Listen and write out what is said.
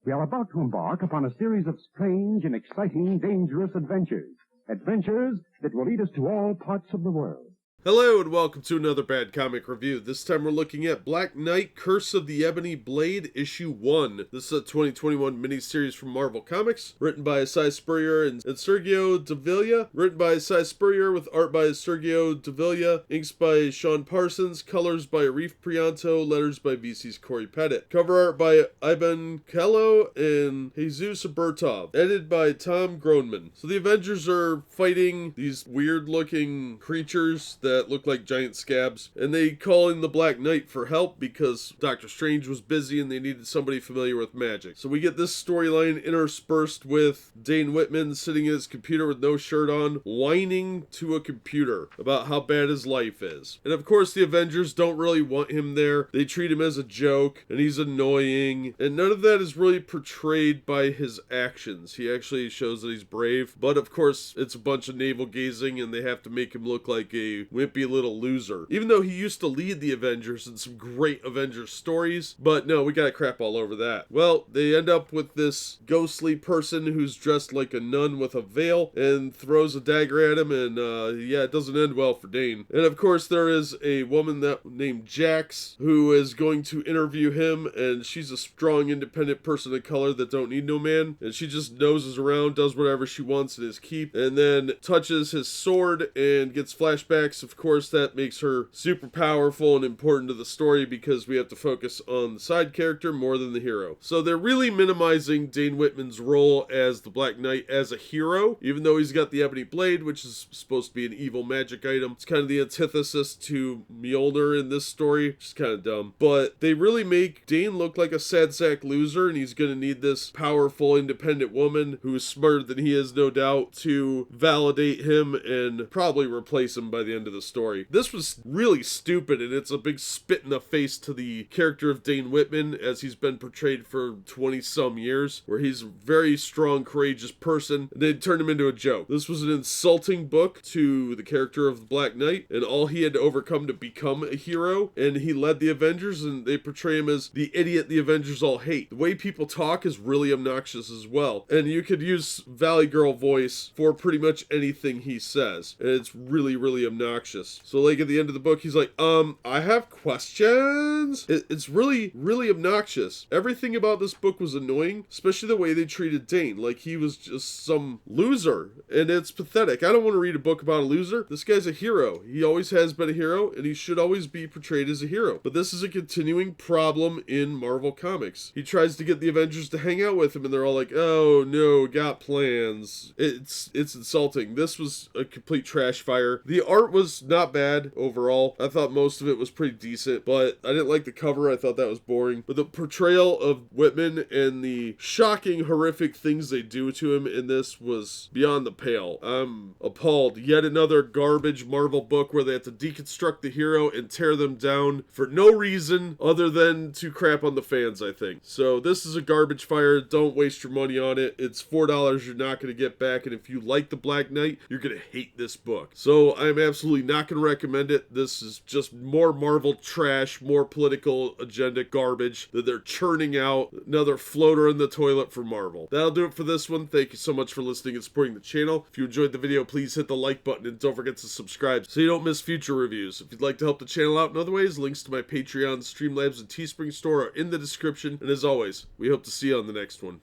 We are about to embark upon a series of strange and exciting, dangerous adventures. Adventures that will lead us to all parts of the world. Hello and welcome to another Bad Comic Review. This time we're looking at Black Knight, Curse of the Ebony Blade, Issue 1. This is a 2021 miniseries from Marvel Comics, written by Spurrier and Sergio Davila, written by Spurrier with art by Sergio Davila, inks by Parsons, colors by Arif Prianto, letters by VC's Cory Petit. Cover art by Iban, Coello, and Jesus Aburtov, edited by Tom Groneman. So the Avengers are fighting these weird-looking creatures that look like giant scabs, and they call in the Black Knight for help because Doctor Strange was busy and they needed somebody familiar with magic. So we get this storyline interspersed with Dane Whitman sitting at his computer with no shirt on, whining to a computer about how bad his life is. And of course the Avengers don't really want him there. They treat him as a joke, and he's annoying, and none of that is really portrayed by his actions. He actually shows that he's brave, but of course it's a bunch of navel gazing and they have to make him look like a wimpy little loser, even though he used to lead the Avengers in some great Avengers stories. But no, we gotta crap all over that. Well, they end up with this ghostly person who's dressed like a nun with a veil and throws a dagger at him, and yeah, it doesn't end well for Dane. And of course there is a woman named Jax who is going to interview him, and she's a strong independent person of color that don't need no man, and she just noses around, does whatever she wants in his keep, and then touches his sword and gets flashbacks. Of course, that makes her super powerful and important to the story because we have to focus on the side character more than the hero. So they're really minimizing Dane Whitman's role as the Black Knight as a hero, even though he's got the Ebony Blade, which is supposed to be an evil magic item. It's kind of the antithesis to Mjolnir in this story, which is kind of dumb. But they really make Dane look like a sad sack loser, and he's going to need this powerful, independent woman who is smarter than he is, no doubt, to validate him and probably replace him by the end of the story. This was really stupid, and it's a big spit in the face to the character of Dane Whitman as he's been portrayed for 20-some years, where he's a very strong, courageous person, and they turned him into a joke. This was an insulting book to the character of the Black Knight and all he had to overcome to become a hero, and he led the Avengers, and they portray him as the idiot the Avengers all hate. The way people talk is really obnoxious as well, and you could use Valley Girl voice for pretty much anything he says, and it's really, really obnoxious. So like at the end of the book, he's like, I have questions. It's really, really obnoxious. Everything about this book was annoying, especially the way they treated Dane. Like he was just some loser, and it's pathetic. I don't want to read a book about a loser. This guy's a hero. He always has been a hero, and he should always be portrayed as a hero. But this is a continuing problem in Marvel Comics. He tries to get the Avengers to hang out with him, and they're all like, oh no, got plans. It's insulting. This was a complete trash fire. The art was not bad overall. I thought most of it was pretty decent, but I didn't like the cover. I thought that was boring. But the portrayal of Whitman and the shocking, horrific things they do to him in this was beyond the pale. I'm appalled. Yet another garbage Marvel book where they have to deconstruct the hero and tear them down for no reason other than to crap on the fans, I think. So this is a garbage fire. Don't waste your money on it. It's $4 you're not going to get back, and if you like the Black Knight, you're going to hate this book. So I'm absolutely not going to recommend it. This is just more Marvel trash, more political agenda garbage that they're churning out. Another floater in the toilet for Marvel. That'll do it for this one. Thank you so much for listening and supporting the channel. If you enjoyed the video, please hit the like button and don't forget to subscribe so you don't miss future reviews. If you'd like to help the channel out in other ways, links to my Patreon, Streamlabs, and Teespring store are in the description. And as always, we hope to see you on the next one.